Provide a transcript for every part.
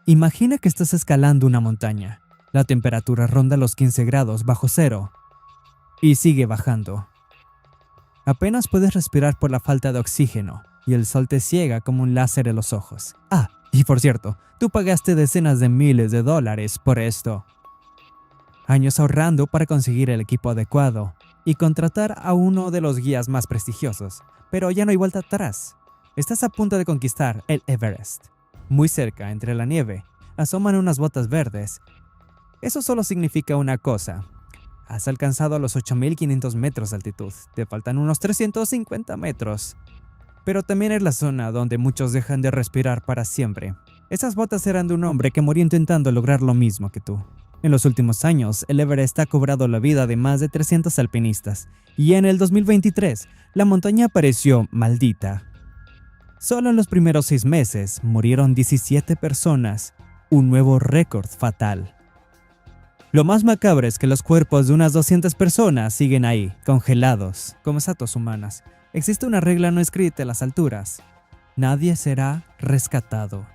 Imagina que estás escalando una montaña. La temperatura ronda los 15 grados bajo cero y sigue bajando. Apenas puedes respirar por la falta de oxígeno y el sol te ciega como un láser en los ojos. Ah, y por cierto, tú pagaste decenas de miles de dólares por esto. Años ahorrando para conseguir el equipo adecuado y contratar a uno de los guías más prestigiosos, pero ya no hay vuelta atrás. Estás a punto de conquistar el Everest. Muy cerca, entre la nieve, asoman unas botas verdes. Eso solo significa una cosa. Has alcanzado los 8.500 metros de altitud. Te faltan unos 350 metros. Pero también es la zona donde muchos dejan de respirar para siempre. Esas botas eran de un hombre que murió intentando lograr lo mismo que tú. En los últimos años, el Everest ha cobrado la vida de más de 300 alpinistas. Y en el 2023, la montaña pareció maldita. Solo en los primeros 6 meses murieron 17 personas, un nuevo récord fatal. Lo más macabro es que los cuerpos de unas 200 personas siguen ahí, congelados, como estatuas humanas. Existe una regla no escrita en las alturas: nadie será rescatado.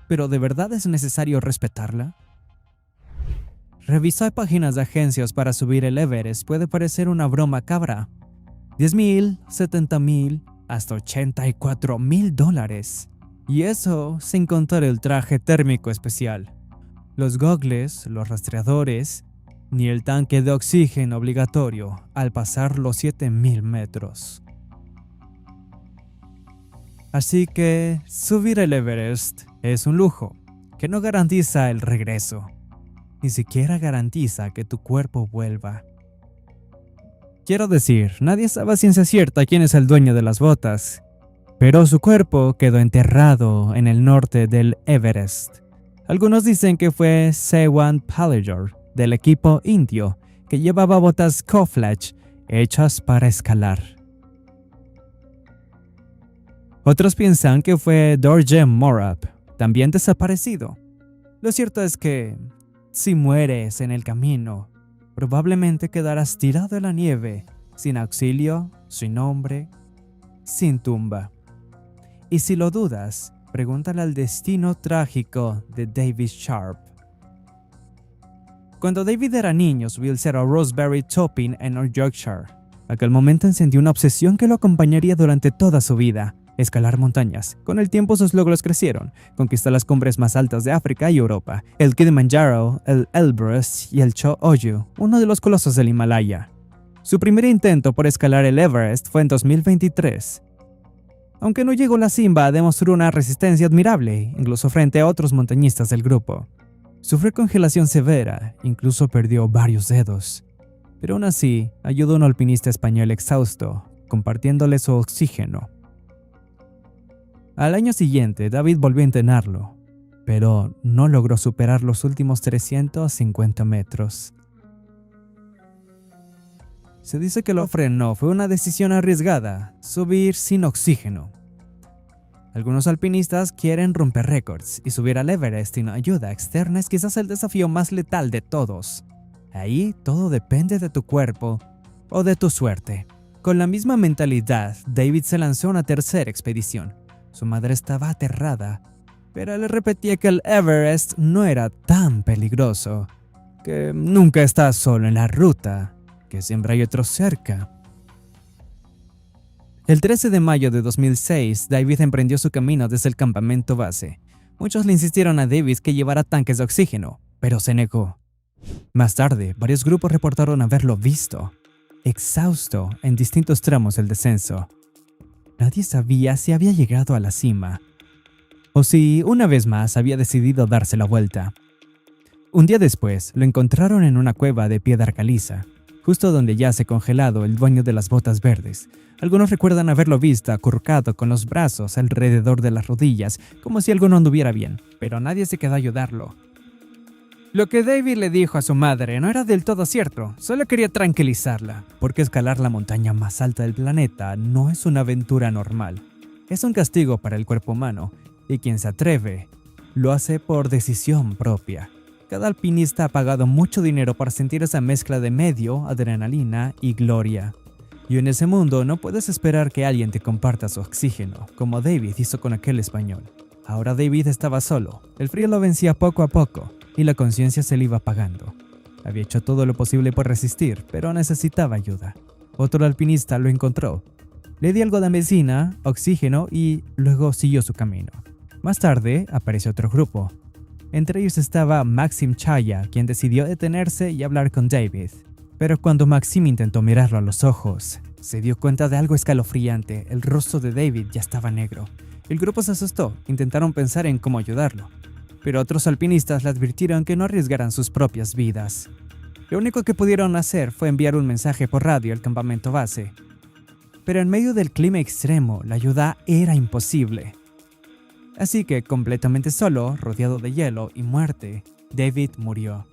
¿Pero de verdad es necesario respetarla? Revisar páginas de agencias para subir el Everest puede parecer una broma cabra. $10,000, $70,000, hasta $84,000. Y eso sin contar el traje térmico especial, los gogles, los rastreadores, ni el tanque de oxígeno obligatorio al pasar los 7,000 metros. Así que subir el Everest es un lujo que no garantiza el regreso, ni siquiera garantiza que tu cuerpo vuelva. Quiero decir, nadie sabe a ciencia cierta quién es el dueño de las botas, pero su cuerpo quedó enterrado en el norte del Everest. Algunos dicen que fue Sewan Palager, del equipo indio, que llevaba botas Koflach hechas para escalar. Otros piensan que fue Dorje Morab, también desaparecido. Lo cierto es que, si mueres en el camino, probablemente quedarás tirado en la nieve, sin auxilio, sin nombre, sin tumba. Y si lo dudas, pregúntale al destino trágico de David Sharp. Cuando David era niño, subió el cerro Roseberry Topping en North Yorkshire. Aquel momento encendió una obsesión que lo acompañaría durante toda su vida: escalar montañas. Con el tiempo sus logros crecieron. Conquistó las cumbres más altas de África y Europa: el Kilimanjaro, el Elbrus y el Cho Oyu, uno de los colosos del Himalaya. Su primer intento por escalar el Everest fue en 2023. Aunque no llegó a la cima, demostró una resistencia admirable, incluso frente a otros montañistas del grupo. Sufrió congelación severa, incluso perdió varios dedos. Pero aún así, ayudó a un alpinista español exhausto, compartiéndole su oxígeno. Al año siguiente, David volvió a entrenarlo, pero no logró superar los últimos 350 metros. Se dice que lo frenó fue una decisión arriesgada: subir sin oxígeno. Algunos alpinistas quieren romper récords, y subir al Everest sin ayuda externa es quizás el desafío más letal de todos. Ahí todo depende de tu cuerpo o de tu suerte. Con la misma mentalidad, David se lanzó a una tercera expedición. Su madre estaba aterrada, pero le repetía que el Everest no era tan peligroso, que nunca estás solo en la ruta, que siempre hay otro cerca. El 13 de mayo de 2006, David emprendió su camino desde el campamento base. Muchos le insistieron a David que llevara tanques de oxígeno, pero se negó. Más tarde, varios grupos reportaron haberlo visto, exhausto en distintos tramos del descenso. Nadie sabía si había llegado a la cima, o si, una vez más, había decidido darse la vuelta. Un día después, lo encontraron en una cueva de piedra caliza, justo donde yace congelado el dueño de las botas verdes. Algunos recuerdan haberlo visto acurrucado con los brazos alrededor de las rodillas, como si algo no anduviera bien, pero nadie se quedó a ayudarlo. Lo que David le dijo a su madre no era del todo cierto, solo quería tranquilizarla, porque escalar la montaña más alta del planeta no es una aventura normal. Es un castigo para el cuerpo humano, y quien se atreve, lo hace por decisión propia. Cada alpinista ha pagado mucho dinero para sentir esa mezcla de medio, adrenalina y gloria. Y en ese mundo no puedes esperar que alguien te comparta su oxígeno, como David hizo con aquel español. Ahora David estaba solo, el frío lo vencía poco a poco y la conciencia se le iba apagando. Había hecho todo lo posible por resistir, pero necesitaba ayuda. Otro alpinista lo encontró. Le dio algo de medicina, oxígeno y luego siguió su camino. Más tarde apareció otro grupo. Entre ellos estaba Maxim Chaya, quien decidió detenerse y hablar con David. Pero cuando Maxim intentó mirarlo a los ojos, se dio cuenta de algo escalofriante. El rostro de David ya estaba negro. El grupo se asustó, intentaron pensar en cómo ayudarlo, pero otros alpinistas le advirtieron que no arriesgaran sus propias vidas. Lo único que pudieron hacer fue enviar un mensaje por radio al campamento base. Pero en medio del clima extremo, la ayuda era imposible. Así que, completamente solo, rodeado de hielo y muerte, David murió.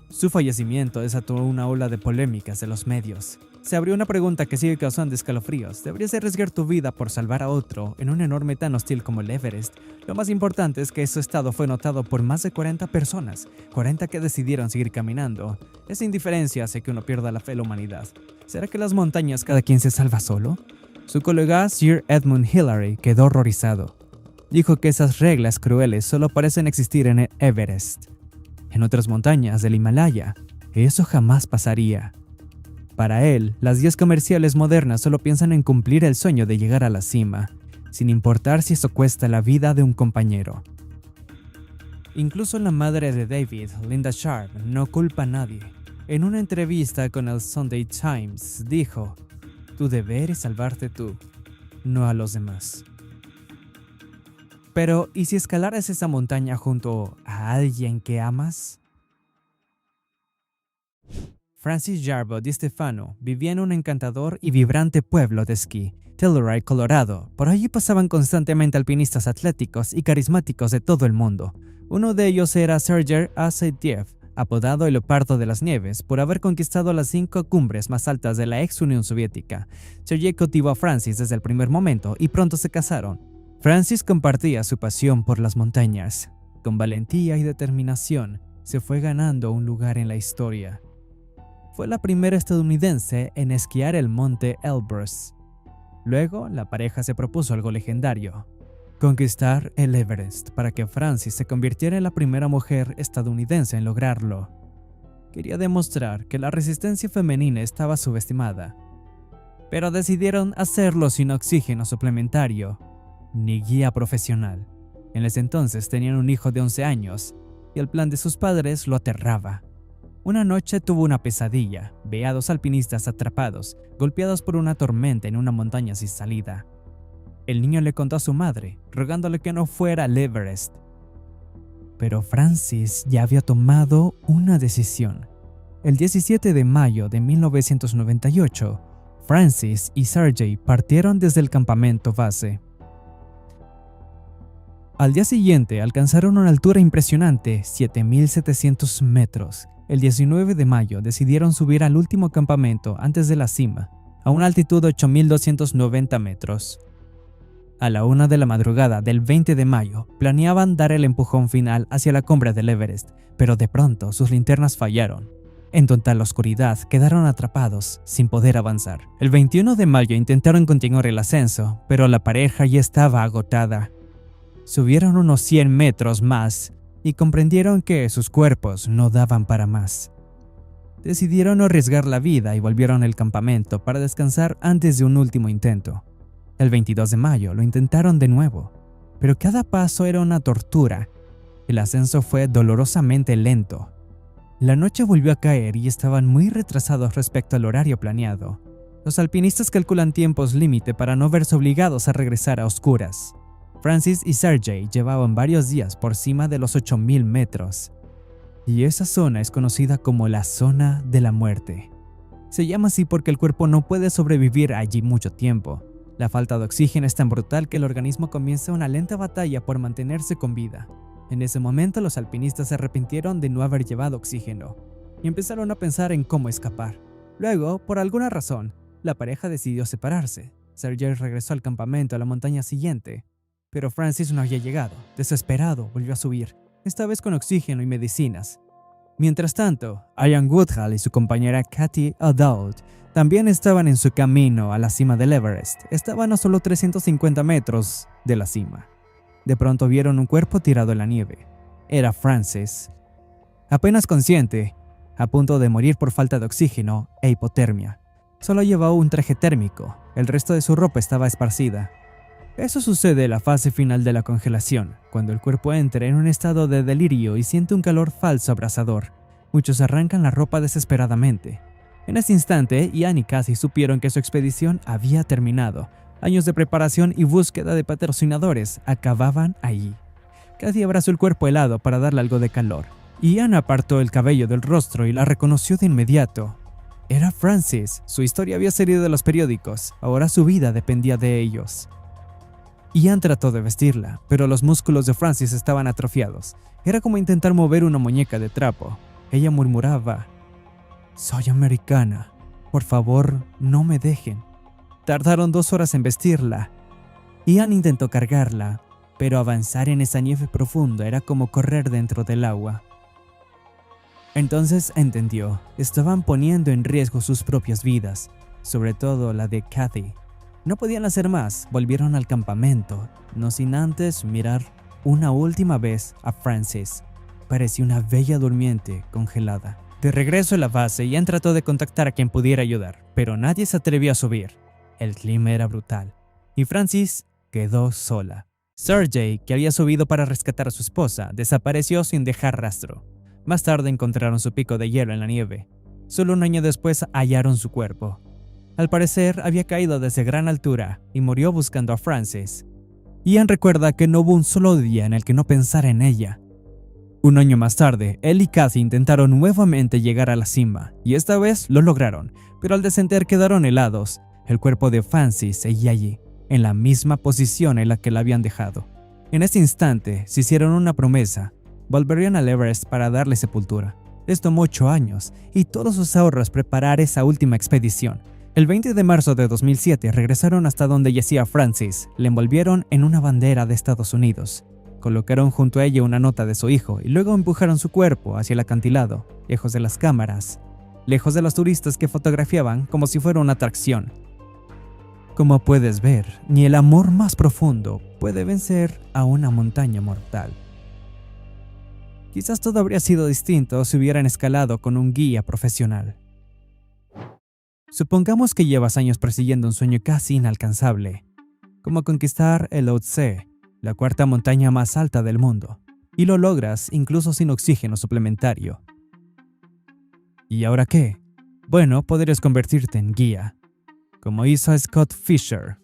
Su fallecimiento desató una ola de polémicas de los medios. Se abrió una pregunta que sigue causando escalofríos. ¿Deberías arriesgar tu vida por salvar a otro en un enorme tan hostil como el Everest? Lo más importante es que su estado fue notado por más de 40 personas, 40 que decidieron seguir caminando. Esa indiferencia hace que uno pierda la fe en la humanidad. ¿Será que las montañas cada quien se salva solo? Su colega Sir Edmund Hillary quedó horrorizado. Dijo que esas reglas crueles solo parecen existir en el Everest. En otras montañas del Himalaya, eso jamás pasaría. Para él, las guías comerciales modernas solo piensan en cumplir el sueño de llegar a la cima, sin importar si eso cuesta la vida de un compañero. Incluso la madre de David, Linda Sharp, no culpa a nadie. En una entrevista con el Sunday Times, dijo: "Tu deber es salvarte tú, no a los demás". Pero, ¿y si escalaras esa montaña junto a alguien que amas? Francis Jarbo Di Stefano vivía en un encantador y vibrante pueblo de esquí, Telluride, Colorado. Por allí pasaban constantemente alpinistas atléticos y carismáticos de todo el mundo. Uno de ellos era Sergei Asadiev, apodado el Leopardo de las Nieves, por haber conquistado las 5 cumbres más altas de la ex Unión Soviética. Sergei cautivó a Francis desde el primer momento y pronto se casaron. Francis compartía su pasión por las montañas. Con valentía y determinación, se fue ganando un lugar en la historia. Fue la primera estadounidense en esquiar el monte Elbrus. Luego, la pareja se propuso algo legendario: conquistar el Everest, para que Francis se convirtiera en la primera mujer estadounidense en lograrlo. Quería demostrar que la resistencia femenina estaba subestimada. Pero decidieron hacerlo sin oxígeno suplementario ni guía profesional. En ese entonces tenían un hijo de 11 años y el plan de sus padres lo aterraba. Una noche tuvo una pesadilla. Ve a 2 alpinistas atrapados, golpeados por una tormenta en una montaña sin salida. El niño le contó a su madre, rogándole que no fuera al Everest. Pero Francis ya había tomado una decisión. El 17 de mayo de 1998, Francis y Sergei partieron desde el campamento base. Al día siguiente alcanzaron una altura impresionante, 7.700 metros. El 19 de mayo decidieron subir al último campamento antes de la cima, a una altitud de 8.290 metros. A la 1 de la madrugada del 20 de mayo, planeaban dar el empujón final hacia la cumbre del Everest, pero de pronto sus linternas fallaron. En total oscuridad, quedaron atrapados, sin poder avanzar. El 21 de mayo intentaron continuar el ascenso, pero la pareja ya estaba agotada. Subieron unos 100 metros más y comprendieron que sus cuerpos no daban para más. Decidieron no arriesgar la vida y volvieron al campamento para descansar antes de un último intento. El 22 de mayo lo intentaron de nuevo, pero cada paso era una tortura. El ascenso fue dolorosamente lento. La noche volvió a caer y estaban muy retrasados respecto al horario planeado. Los alpinistas calculan tiempos límite para no verse obligados a regresar a oscuras. Francis y Sergei llevaban varios días por cima de los 8.000 metros. Y esa zona es conocida como la zona de la muerte. Se llama así porque el cuerpo no puede sobrevivir allí mucho tiempo. La falta de oxígeno es tan brutal que el organismo comienza una lenta batalla por mantenerse con vida. En ese momento los alpinistas se arrepintieron de no haber llevado oxígeno y empezaron a pensar en cómo escapar. Luego, por alguna razón, la pareja decidió separarse. Sergei regresó al campamento a la montaña siguiente, pero Francis no había llegado. Desesperado, volvió a subir, esta vez con oxígeno y medicinas. Mientras tanto, Ian Woodhull y su compañera Katie O'Dowd también estaban en su camino a la cima del Everest. Estaban a solo 350 metros de la cima. de pronto vieron un cuerpo tirado en la nieve. Era Francis. Apenas consciente, a punto de morir por falta de oxígeno e hipotermia. Solo llevaba un traje térmico, el resto de su ropa estaba esparcida. Eso sucede en la fase final de la congelación, cuando el cuerpo entra en un estado de delirio y siente un calor falso abrasador. Muchos arrancan la ropa desesperadamente. En ese instante, Ian y Cassie supieron que su expedición había terminado. Años de preparación y búsqueda de patrocinadores acababan ahí. Cassie abrazó el cuerpo helado para darle algo de calor. Ian apartó el cabello del rostro y la reconoció de inmediato. Era Francis, su historia había salido de los periódicos, ahora su vida dependía de ellos. Ian trató de vestirla, pero los músculos de Francis estaban atrofiados. Era como intentar mover una muñeca de trapo. Ella murmuraba: «Soy americana. Por favor, no me dejen». Tardaron 2 horas en vestirla. Ian intentó cargarla, pero avanzar en esa nieve profunda era como correr dentro del agua. Entonces entendió, estaban poniendo en riesgo sus propias vidas, sobre todo la de Cassie. No podían hacer más, volvieron al campamento, no sin antes mirar una última vez a Francis. Parecía una bella durmiente congelada. De regreso a la base, Ian trató de contactar a quien pudiera ayudar, pero nadie se atrevió a subir. El clima era brutal, y Francis quedó sola. Sergey, que había subido para rescatar a su esposa, desapareció sin dejar rastro. Más tarde encontraron su pico de hielo en la nieve. Solo un año después hallaron su cuerpo. Al parecer, había caído desde gran altura y murió buscando a Francis. Ian recuerda que no hubo un solo día en el que no pensara en ella. Un año más tarde, él y Cassie intentaron nuevamente llegar a la cima, y esta vez lo lograron, pero al descender quedaron helados. El cuerpo de Francis seguía allí, en la misma posición en la que la habían dejado. En ese instante, se hicieron una promesa: volverían al Everest para darle sepultura. Les tomó 8 años y todos sus ahorros preparar esa última expedición. El 20 de marzo de 2007 regresaron hasta donde yacía Francis, le envolvieron en una bandera de Estados Unidos. Colocaron junto a ella una nota de su hijo y luego empujaron su cuerpo hacia el acantilado, lejos de las cámaras, lejos de los turistas que fotografiaban como si fuera una atracción. Como puedes ver, ni el amor más profundo puede vencer a una montaña mortal. Quizás todo habría sido distinto si hubieran escalado con un guía profesional. Supongamos que llevas años persiguiendo un sueño casi inalcanzable, como conquistar el Lhotse, la 4ª montaña más alta del mundo, y lo logras incluso sin oxígeno suplementario. ¿Y ahora qué? Bueno, podrías convertirte en guía, como hizo Scott Fisher.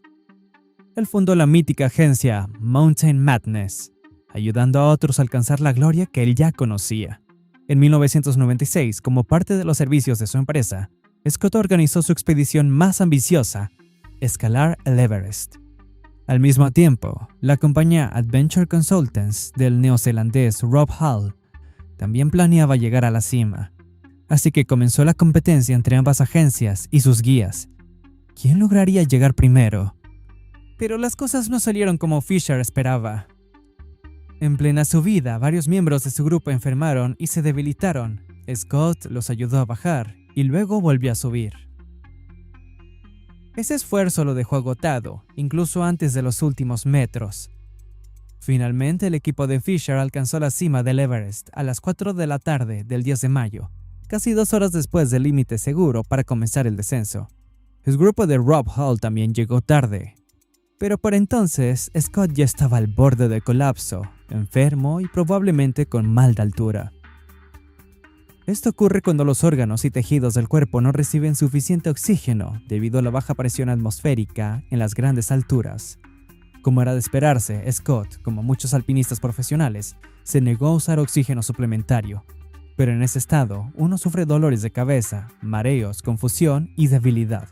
Él fundó la mítica agencia Mountain Madness, ayudando a otros a alcanzar la gloria que él ya conocía. En 1996, como parte de los servicios de su empresa, Scott organizó su expedición más ambiciosa: escalar el Everest. Al mismo tiempo, la compañía Adventure Consultants del neozelandés Rob Hall también planeaba llegar a la cima. Así que comenzó la competencia entre ambas agencias y sus guías. ¿Quién lograría llegar primero? Pero las cosas no salieron como Fisher esperaba. En plena subida, varios miembros de su grupo enfermaron y se debilitaron. Scott los ayudó a bajar y luego volvió a subir. Ese esfuerzo lo dejó agotado, incluso antes de los últimos metros. Finalmente, el equipo de Fisher alcanzó la cima del Everest a las 4 de la tarde del 10 de mayo, casi 2 horas después del límite seguro para comenzar el descenso. El grupo de Rob Hall también llegó tarde. Pero por entonces, Scott ya estaba al borde del colapso, enfermo y probablemente con mal de altura. Esto ocurre cuando los órganos y tejidos del cuerpo no reciben suficiente oxígeno debido a la baja presión atmosférica en las grandes alturas. Como era de esperarse, Scott, como muchos alpinistas profesionales, se negó a usar oxígeno suplementario. Pero en ese estado, uno sufre dolores de cabeza, mareos, confusión y debilidad.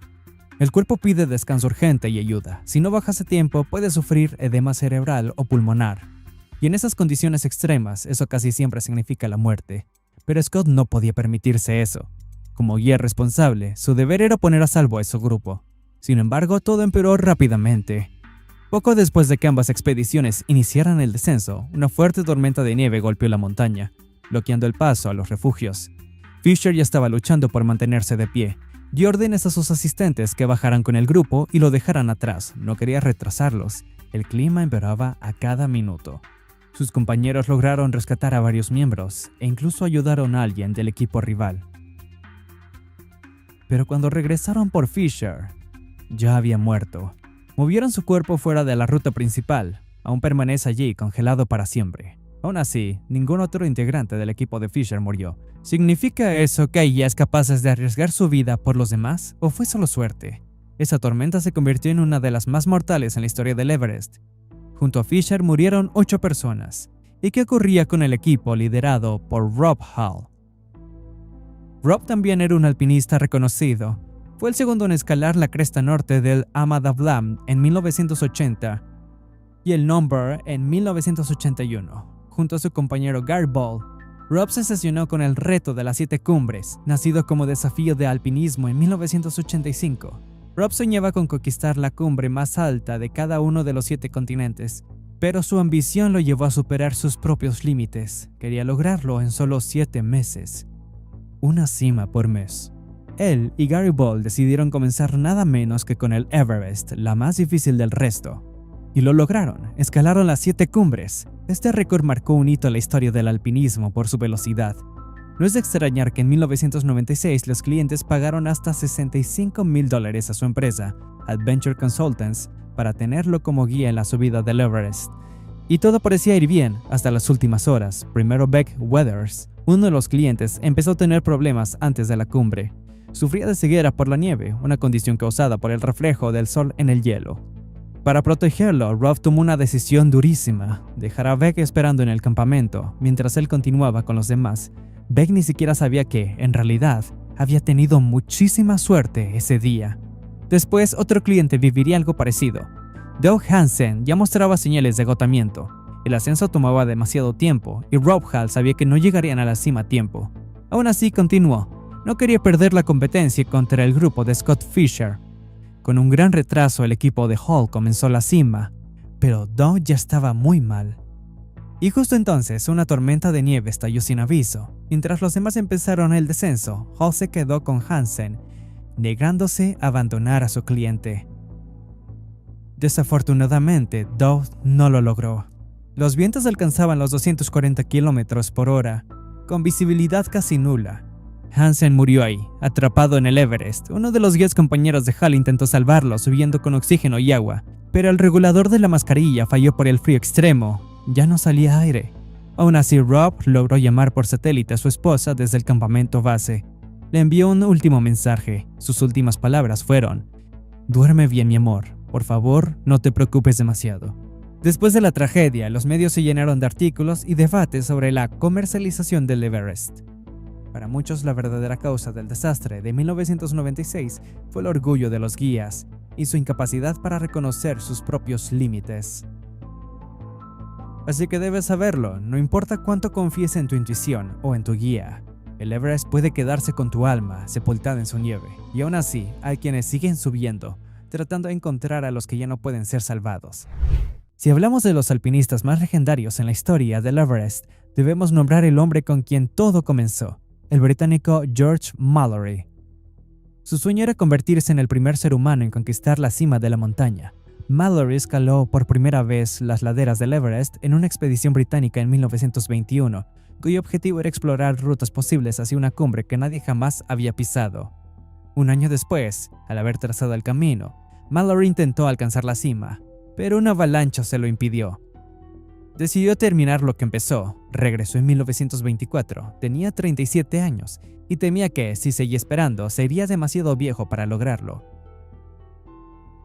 El cuerpo pide descanso urgente y ayuda. Si no bajas a tiempo, puedes sufrir edema cerebral o pulmonar. Y en esas condiciones extremas, eso casi siempre significa la muerte. Pero Scott no podía permitirse eso. Como guía responsable, su deber era poner a salvo a su grupo. Sin embargo, todo empeoró rápidamente. Poco después de que ambas expediciones iniciaran el descenso, una fuerte tormenta de nieve golpeó la montaña, bloqueando el paso a los refugios. Fisher ya estaba luchando por mantenerse de pie. Dio órdenes a sus asistentes que bajaran con el grupo y lo dejaran atrás. No quería retrasarlos. El clima empeoraba a cada minuto. Sus compañeros lograron rescatar a varios miembros e incluso ayudaron a alguien del equipo rival. Pero cuando regresaron por Fisher, ya había muerto. Movieron su cuerpo fuera de la ruta principal. Aún permanece allí congelado para siempre. Aún así, ningún otro integrante del equipo de Fisher murió. ¿Significa eso que ella es capaz de arriesgar su vida por los demás o fue solo suerte? Esa tormenta se convirtió en una de las más mortales en la historia del Everest. Junto a Fisher murieron 8 personas. ¿Y qué ocurría con el equipo liderado por Rob Hall? Rob también era un alpinista reconocido. Fue el segundo en escalar la cresta norte del Amadablam en 1980 y el Number en 1981. Junto a su compañero Gary Ball, Rob se sesionó con el reto de las 7 cumbres, nacido como desafío de alpinismo en 1985. Rob soñaba con conquistar la cumbre más alta de cada uno de los 7 continentes, pero su ambición lo llevó a superar sus propios límites. Quería lograrlo en solo 7 meses. Una cima por mes. Él y Gary Ball decidieron comenzar nada menos que con el Everest, la más difícil del resto. Y lo lograron, escalaron las 7 cumbres. Este récord marcó un hito en la historia del alpinismo por su velocidad. No es de extrañar que en 1996 los clientes pagaron hasta $65,000 a su empresa, Adventure Consultants, para tenerlo como guía en la subida del Everest. Y todo parecía ir bien hasta las últimas horas. Primero Beck Weathers, uno de los clientes, empezó a tener problemas antes de la cumbre. Sufría de ceguera por la nieve, una condición causada por el reflejo del sol en el hielo. Para protegerlo, Rob tomó una decisión durísima: dejar a Beck esperando en el campamento mientras él continuaba con los demás. Beck ni siquiera sabía que, en realidad, había tenido muchísima suerte ese día. Después, otro cliente viviría algo parecido. Doug Hansen ya mostraba señales de agotamiento. El ascenso tomaba demasiado tiempo y Rob Hall sabía que no llegarían a la cima a tiempo. Aún así, continuó. No quería perder la competencia contra el grupo de Scott Fisher. Con un gran retraso, el equipo de Hall comenzó la cima, pero Doug ya estaba muy mal. Y justo entonces, una tormenta de nieve estalló sin aviso. Mientras los demás empezaron el descenso, Hall se quedó con Hansen, negándose a abandonar a su cliente. Desafortunadamente, Doug no lo logró. Los vientos alcanzaban los 240 km/h, con visibilidad casi nula. Hansen murió ahí, atrapado en el Everest. Uno de los 10 compañeros de Hall intentó salvarlo subiendo con oxígeno y agua, pero el regulador de la mascarilla falló por el frío extremo. Ya no salía aire. Aún así, Rob logró llamar por satélite a su esposa desde el campamento base. Le envió un último mensaje. Sus últimas palabras fueron: «Duerme bien, mi amor. Por favor, no te preocupes demasiado». Después de la tragedia, los medios se llenaron de artículos y debates sobre la comercialización del Everest. Para muchos, la verdadera causa del desastre de 1996 fue el orgullo de los guías y su incapacidad para reconocer sus propios límites. Así que debes saberlo, no importa cuánto confíes en tu intuición o en tu guía, el Everest puede quedarse con tu alma sepultada en su nieve, y aún así hay quienes siguen subiendo, tratando de encontrar a los que ya no pueden ser salvados. Si hablamos de los alpinistas más legendarios en la historia del Everest, debemos nombrar el hombre con quien todo comenzó: el británico George Mallory. Su sueño era convertirse en el primer ser humano en conquistar la cima de la montaña. Mallory escaló por primera vez las laderas del Everest en una expedición británica en 1921, cuyo objetivo era explorar rutas posibles hacia una cumbre que nadie jamás había pisado. Un año después, al haber trazado el camino, Mallory intentó alcanzar la cima, pero una avalancha se lo impidió. Decidió terminar lo que empezó. Regresó en 1924, tenía 37 años y temía que, si seguía esperando, sería demasiado viejo para lograrlo.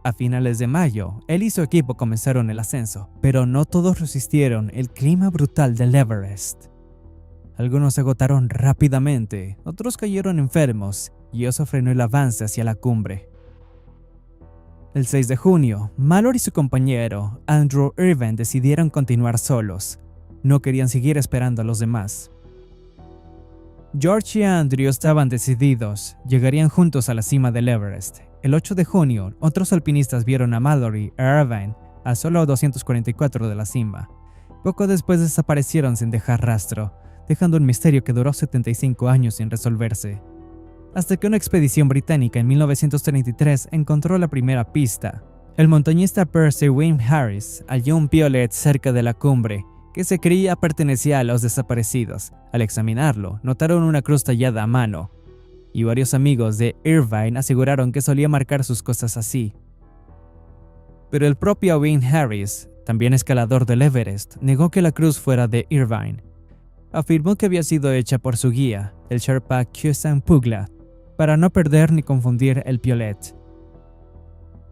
A finales de mayo, él y su equipo comenzaron el ascenso, pero no todos resistieron el clima brutal del Everest. Algunos se agotaron rápidamente, otros cayeron enfermos y eso frenó el avance hacia la cumbre. El 6 de junio, Mallory y su compañero, Andrew Irvine, decidieron continuar solos. No querían seguir esperando a los demás. George y Andrew estaban decididos, llegarían juntos a la cima del Everest. El 8 de junio, otros alpinistas vieron a Mallory e Irvine a solo 244 de la cima. Poco después desaparecieron sin dejar rastro, dejando un misterio que duró 75 años sin resolverse. Hasta que una expedición británica en 1933 encontró la primera pista. El montañista Percy Wayne Harris halló un piolet cerca de la cumbre que se creía pertenecía a los desaparecidos. Al examinarlo, notaron una cruz tallada a mano, y varios amigos de Irvine aseguraron que solía marcar sus cosas así. Pero el propio Wayne Harris, también escalador del Everest, negó que la cruz fuera de Irvine. Afirmó que había sido hecha por su guía, el Sherpa Kyosan Pugla, para no perder ni confundir el piolet.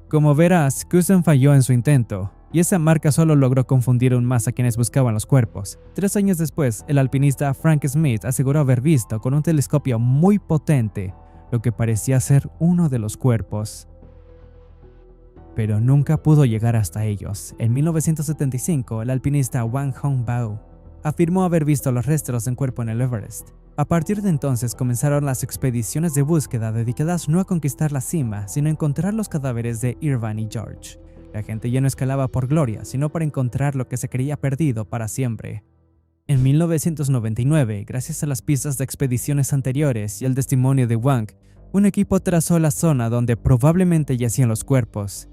Como verás, Kyosan falló en su intento, y esa marca solo logró confundir aún más a quienes buscaban los cuerpos. 3 años después, el alpinista Frank Smith aseguró haber visto con un telescopio muy potente lo que parecía ser uno de los cuerpos. Pero nunca pudo llegar hasta ellos. En 1975, el alpinista Wang Hongbao afirmó haber visto los restos de un cuerpo en el Everest. A partir de entonces comenzaron las expediciones de búsqueda dedicadas no a conquistar la cima, sino a encontrar los cadáveres de Irvine y George. La gente ya no escalaba por gloria, sino para encontrar lo que se creía perdido para siempre. En 1999, gracias a las pistas de expediciones anteriores y el testimonio de Wang, un equipo trazó la zona donde probablemente yacían los cuerpos.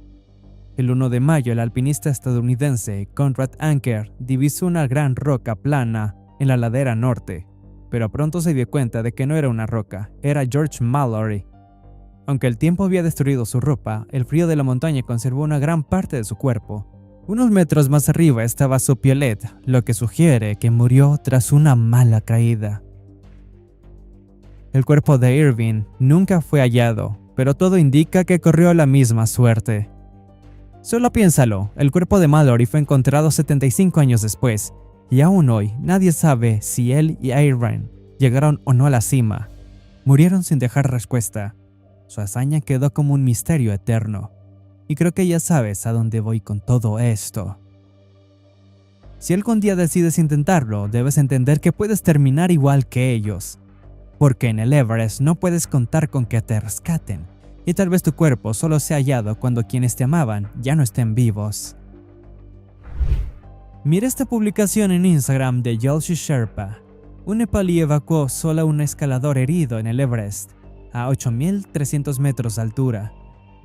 El 1 de mayo, el alpinista estadounidense Conrad Anker divisó una gran roca plana en la ladera norte, pero pronto se dio cuenta de que no era una roca, era George Mallory. Aunque el tiempo había destruido su ropa, el frío de la montaña conservó una gran parte de su cuerpo. Unos metros más arriba estaba su piolet, lo que sugiere que murió tras una mala caída. El cuerpo de Irvine nunca fue hallado, pero todo indica que corrió la misma suerte. Solo piénsalo, el cuerpo de Mallory fue encontrado 75 años después, y aún hoy nadie sabe si él y Irvine llegaron o no a la cima. Murieron sin dejar respuesta. Su hazaña quedó como un misterio eterno. Y creo que ya sabes a dónde voy con todo esto. Si algún día decides intentarlo, debes entender que puedes terminar igual que ellos. Porque en el Everest no puedes contar con que te rescaten. Y tal vez tu cuerpo solo sea hallado cuando quienes te amaban ya no estén vivos. Mira esta publicación en Instagram de Yelshi Sherpa. Un nepalí evacuó solo a un escalador herido en el Everest, a 8.300 metros de altura.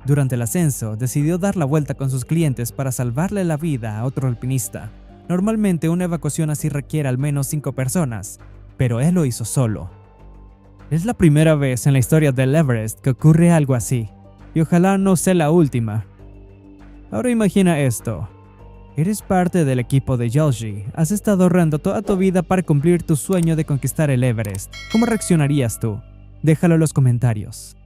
Durante el ascenso, decidió dar la vuelta con sus clientes para salvarle la vida a otro alpinista. Normalmente una evacuación así requiere al menos 5 personas, pero él lo hizo solo. Es la primera vez en la historia del Everest que ocurre algo así, y ojalá no sea la última. Ahora imagina esto. Eres parte del equipo de Yelshi, has estado ahorrando toda tu vida para cumplir tu sueño de conquistar el Everest. ¿Cómo reaccionarías tú? Déjalo en los comentarios.